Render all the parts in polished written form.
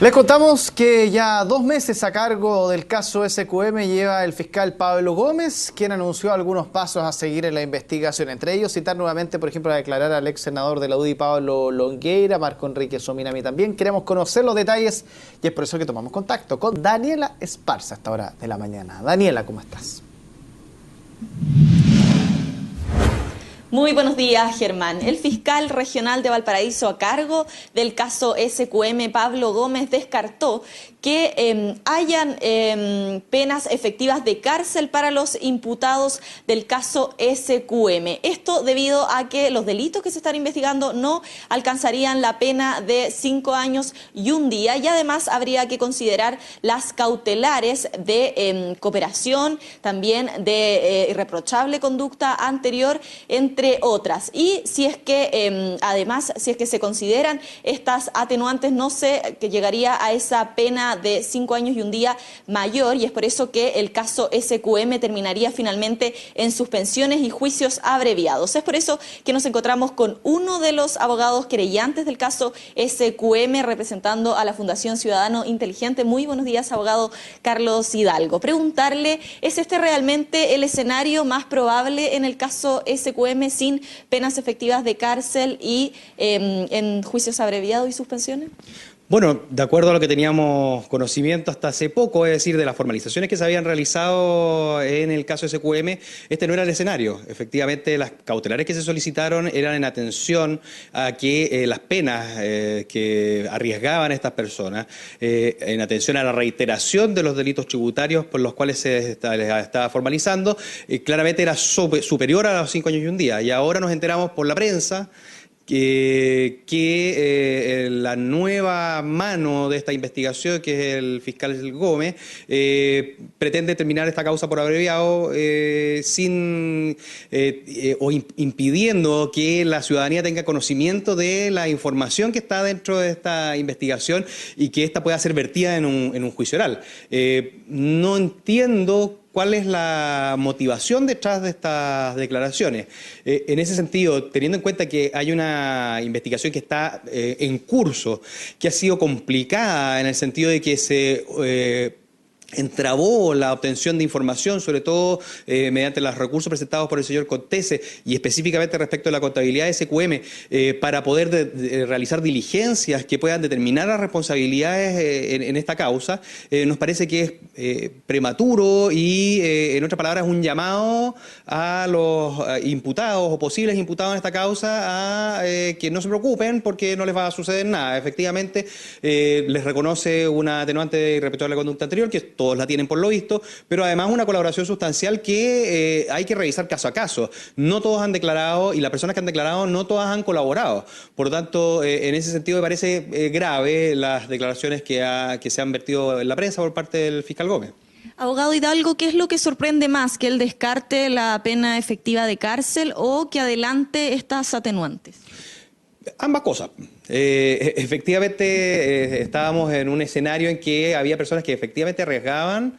Les contamos que ya 2 meses a cargo del caso SQM lleva el fiscal Pablo Gómez, quien anunció algunos pasos a seguir en la investigación. Entre ellos, citar nuevamente, por ejemplo, a declarar al ex senador de la UDI, Pablo Longueira, Marco Enrique Sominami también. Queremos conocer los detalles y es por eso que tomamos contacto con Daniela Esparza a esta hora de la mañana. Daniela, ¿cómo estás? Muy buenos días, Germán. El fiscal regional de Valparaíso a cargo del caso SQM, Pablo Gómez, descartó que hayan penas efectivas de cárcel para los imputados del caso SQM. Esto debido a que los delitos que se están investigando no alcanzarían la pena de 5 años y 1 día, y además habría que considerar las cautelares de cooperación, también de irreprochable conducta anterior, entre otras. Y si es que además, si es que se consideran estas atenuantes, no se llegaría a esa pena de 5 años y 1 día mayor, y es por eso que el caso SQM terminaría finalmente en suspensiones y juicios abreviados. Es por eso que nos encontramos con uno de los abogados querellantes del caso SQM, representando a la Fundación Ciudadano Inteligente. Muy buenos días, abogado Carlos Hidalgo. Preguntarle, ¿es este realmente el escenario más probable en el caso SQM, sin penas efectivas de cárcel y en juicios abreviados y suspensiones? Bueno, de acuerdo a lo que teníamos conocimiento hasta hace poco, es decir, de las formalizaciones que se habían realizado en el caso SQM, este no era el escenario. Efectivamente, las cautelares que se solicitaron eran en atención a que las penas que arriesgaban a estas personas, en atención a la reiteración de los delitos tributarios por los cuales se estaba formalizando, claramente era superior a los 5 años y 1 día. Y ahora nos enteramos por la prensa que la nueva mano de esta investigación, que es el fiscal Gómez, pretende terminar esta causa por abreviado impidiendo que la ciudadanía tenga conocimiento de la información que está dentro de esta investigación y que ésta pueda ser vertida en un juicio oral. No entiendo ¿cuál es la motivación detrás de estas declaraciones? En ese sentido, teniendo en cuenta que hay una investigación que está en curso, que ha sido complicada en el sentido de que se entravó la obtención de información, sobre todo mediante los recursos presentados por el señor Contese y específicamente respecto a la contabilidad de SQM, para poder realizar diligencias que puedan determinar las responsabilidades en esta causa. Nos parece que es prematuro y, en otras palabras, un llamado a los imputados o posibles imputados en esta causa a que no se preocupen porque no les va a suceder nada. Efectivamente, les reconoce una atenuante de irreprochable conducta anterior, que todos la tienen por lo visto, pero además una colaboración sustancial que hay que revisar caso a caso. No todos han declarado y las personas que han declarado no todas han colaborado. Por lo tanto, en ese sentido me parece grave las declaraciones que se han vertido en la prensa por parte del fiscal Gómez. Abogado Hidalgo, ¿qué es lo que sorprende más? ¿Que él descarte la pena efectiva de cárcel o que adelante estas atenuantes? Ambas cosas. Efectivamente, estábamos en un escenario en que había personas que efectivamente arriesgaban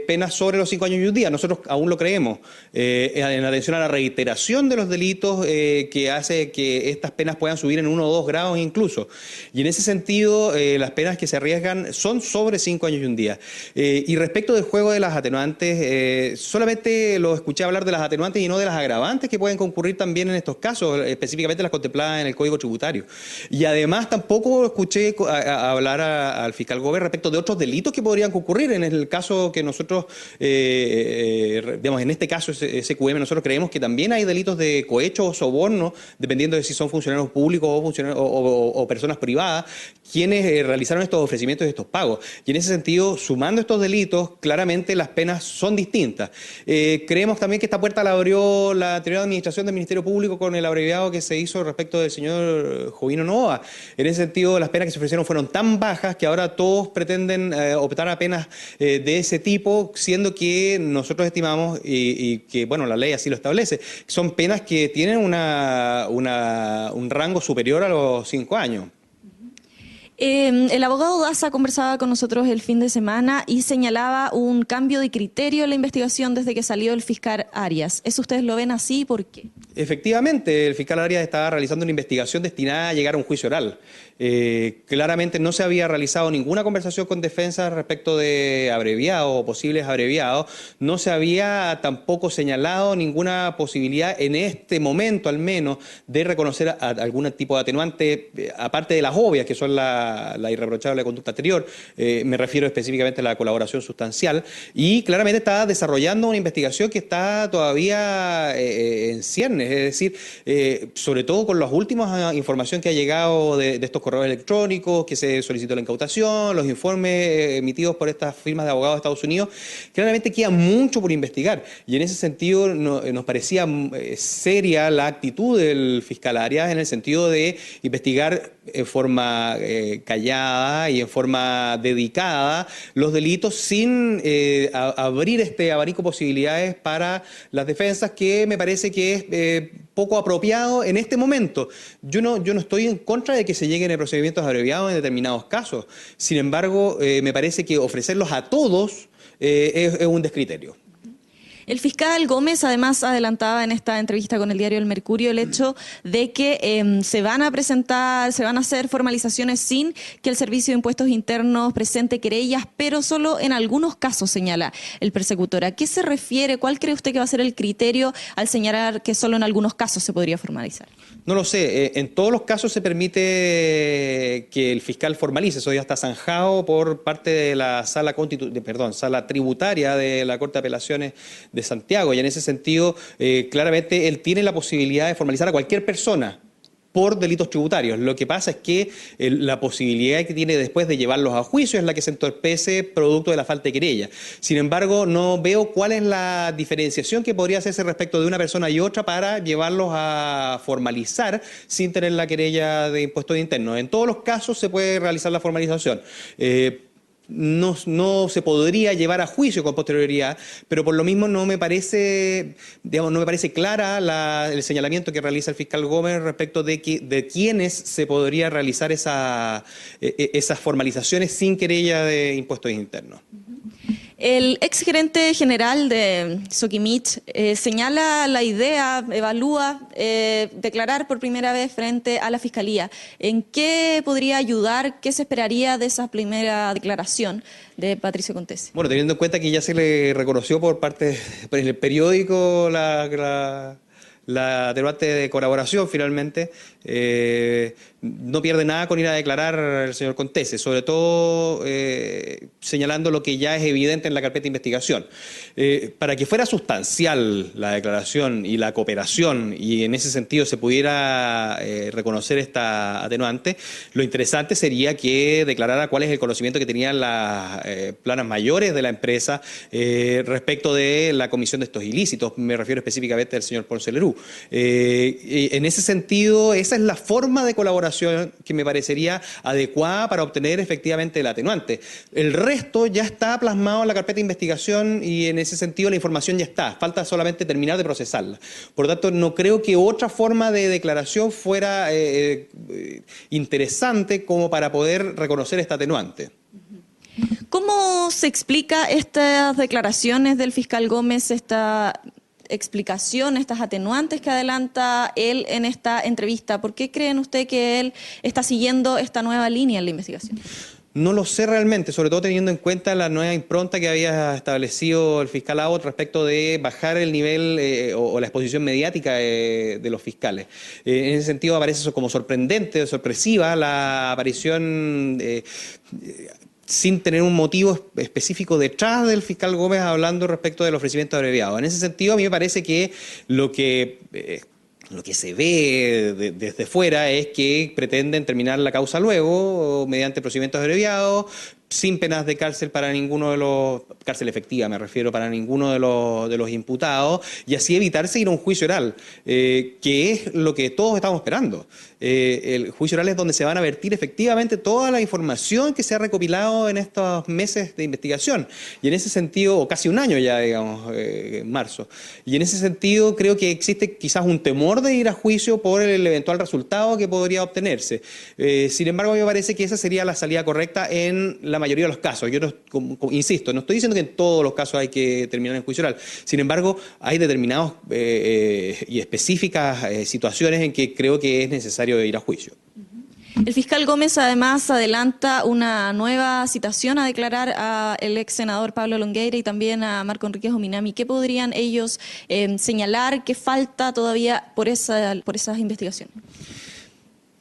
penas sobre los 5 años y 1 día. Nosotros aún lo creemos. En atención a la reiteración de los delitos que hace que estas penas puedan subir en 1 o 2 grados incluso. Y en ese sentido, las penas que se arriesgan son sobre 5 años y 1 día. Y respecto del juego de las atenuantes, solamente lo escuché hablar de las atenuantes y no de las agravantes que pueden concurrir también en estos casos, específicamente las contempladas en el Código Tributario. Y además tampoco escuché hablar al fiscal Gómez respecto de otros delitos que podrían concurrir en el caso que nosotros, digamos, en este caso SQM, nosotros creemos que también hay delitos de cohecho o soborno, dependiendo de si son funcionarios públicos o personas privadas, quienes realizaron estos ofrecimientos y estos pagos. Y en ese sentido, sumando estos delitos, claramente las penas son distintas. Creemos también que esta puerta la abrió la anterior administración del Ministerio Público con el abreviado que se hizo respecto del señor Jovino Novoa. En ese sentido, las penas que se ofrecieron fueron tan bajas que ahora todos pretenden optar a penas de ese tipo, siendo que nosotros estimamos, y que, bueno, la ley así lo establece, son penas que tienen un rango superior a los 5 años. El abogado Daza conversaba con nosotros el fin de semana y señalaba un cambio de criterio en la investigación desde que salió el fiscal Arias. ¿Eso ustedes lo ven así? ¿Por qué? Efectivamente, el fiscal Arias estaba realizando una investigación destinada a llegar a un juicio oral. Claramente no se había realizado ninguna conversación con defensa respecto de abreviados o posibles abreviados. No se había tampoco señalado ninguna posibilidad en este momento, al menos, de reconocer algún tipo de atenuante, aparte de las obvias, que son la irreprochable conducta anterior. Me refiero específicamente a la colaboración sustancial. Y claramente está desarrollando una investigación que está todavía en ciernes. Es decir, sobre todo con las últimas información que ha llegado de estos correos electrónicos, que se solicitó la incautación, los informes emitidos por estas firmas de abogados de Estados Unidos, claramente queda mucho por investigar. Y en ese sentido nos parecía seria la actitud del fiscal Arias en el sentido de investigar en forma callada y en forma dedicada los delitos sin abrir este abanico de posibilidades para las defensas, que me parece que es poco apropiado en este momento. Yo no estoy en contra de que se lleguen a procedimientos abreviados en determinados casos. Sin embargo, me parece que ofrecerlos a todos es un descriterio. El fiscal Gómez además adelantaba en esta entrevista con el diario El Mercurio el hecho de que se van a hacer formalizaciones sin que el Servicio de Impuestos Internos presente querellas, pero solo en algunos casos, señala el persecutor. ¿A qué se refiere? ¿Cuál cree usted que va a ser el criterio al señalar que solo en algunos casos se podría formalizar? No lo sé. En todos los casos se permite que el fiscal formalice. Eso ya está zanjado por parte de la sala tributaria de la Corte de Apelaciones de Santiago, y en ese sentido claramente él tiene la posibilidad de formalizar a cualquier persona por delitos tributarios. Lo que pasa es que la posibilidad que tiene después de llevarlos a juicio es la que se entorpece producto de la falta de querella. Sin embargo, no veo cuál es la diferenciación que podría hacerse respecto de una persona y otra para llevarlos a formalizar sin tener la querella de impuestos internos. En todos los casos se puede realizar la formalización. No se podría llevar a juicio con posterioridad, pero por lo mismo no me parece clara el señalamiento que realiza el fiscal Gómez respecto de quiénes se podría realizar esas formalizaciones sin querella de impuestos internos. El exgerente general de Soquimich señala la idea, evalúa declarar por primera vez frente a la Fiscalía. ¿En qué podría ayudar? ¿Qué se esperaría de esa primera declaración de Patricio Contesi? Bueno, teniendo en cuenta que ya se le reconoció por el periódico la atenuante de colaboración finalmente, no pierde nada con ir a declarar el señor Contesi, sobre todo señalando lo que ya es evidente en la carpeta de investigación. Para que fuera sustancial la declaración y la cooperación, y en ese sentido se pudiera reconocer esta atenuante, lo interesante sería que declarara cuál es el conocimiento que tenían las planas mayores de la empresa respecto de la comisión de estos ilícitos. Me refiero específicamente al señor Ponce Lerú. En ese sentido, esa es la forma de colaboración que me parecería adecuada para obtener efectivamente el atenuante. El resto ya está plasmado en la carpeta de investigación y en ese sentido la información ya está. Falta solamente terminar de procesarla. Por lo tanto, no creo que otra forma de declaración fuera interesante como para poder reconocer esta atenuante. ¿Cómo se explica estas declaraciones del fiscal Gómez, esta explicación, estas atenuantes que adelanta él en esta entrevista? ¿Por qué creen usted que él está siguiendo esta nueva línea en la investigación? No lo sé realmente, sobre todo teniendo en cuenta la nueva impronta que había establecido el fiscal Abbott respecto de bajar el nivel o la exposición mediática de los fiscales. En ese sentido aparece eso como sorpresiva la aparición sin tener un motivo específico detrás del fiscal Gómez hablando respecto del ofrecimiento abreviado. En ese sentido, a mí me parece que lo que se ve desde fuera es que pretenden terminar la causa luego mediante procedimientos abreviados, sin penas de cárcel para ninguno de los, cárcel efectiva me refiero, para ninguno de los imputados, y así evitarse ir a un juicio oral, que es lo que todos estamos esperando. El juicio oral es donde se van a vertir efectivamente toda la información que se ha recopilado en estos meses de investigación, y en ese sentido, o casi un año ya, digamos, en marzo, y en ese sentido creo que existe quizás un temor de ir a juicio por el eventual resultado que podría obtenerse. Sin embargo, me parece que esa sería la salida correcta en la la mayoría de los casos. Yo insisto, no estoy diciendo que en todos los casos hay que terminar en juicio oral. Sin embargo, hay determinados y específicas situaciones en que creo que es necesario ir a juicio. El fiscal Gómez además adelanta una nueva citación a declarar al ex senador Pablo Longueira y también a Marco Enríquez Ominami. ¿Qué podrían ellos señalar? ¿Qué falta todavía por esas investigaciones?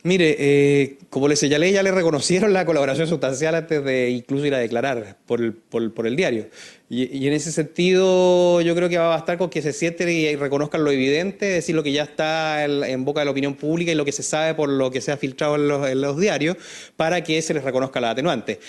Mire, como le señalé, ya le reconocieron la colaboración sustancial antes de incluso ir a declarar por el diario. Y en ese sentido yo creo que va a bastar con que se sienten y reconozcan lo evidente, decir lo que ya está en boca de la opinión pública y lo que se sabe por lo que se ha filtrado en los diarios, para que se les reconozca la atenuante.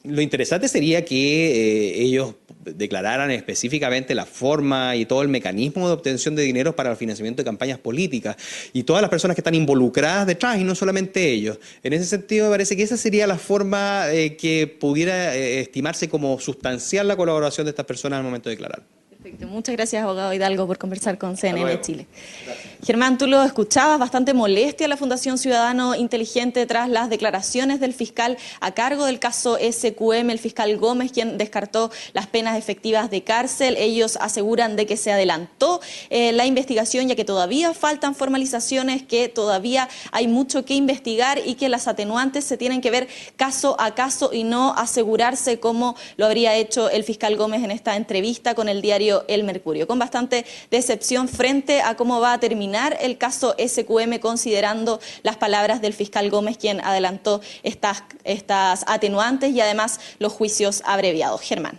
Lo interesante sería que ellos declararan específicamente la forma y todo el mecanismo de obtención de dinero para el financiamiento de campañas políticas y todas las personas que están involucradas detrás y no solamente ellos. En ese sentido me parece que esa sería la forma que pudiera estimarse como sustancial la colaboración de estas personas al momento de declarar. Perfecto. Muchas gracias, abogado Hidalgo, por conversar con CNN Chile. Gracias. Germán, tú lo escuchabas, bastante molestia la Fundación Ciudadano Inteligente tras las declaraciones del fiscal a cargo del caso SQM, el fiscal Gómez, quien descartó las penas efectivas de cárcel. Ellos aseguran de que se adelantó la investigación, ya que todavía faltan formalizaciones, que todavía hay mucho que investigar y que las atenuantes se tienen que ver caso a caso y no asegurarse como lo habría hecho el fiscal Gómez en esta entrevista con el diario El Mercurio, con bastante decepción frente a cómo va a terminar el caso SQM, considerando las palabras del fiscal Gómez, quien adelantó estas atenuantes y además los juicios abreviados. Germán.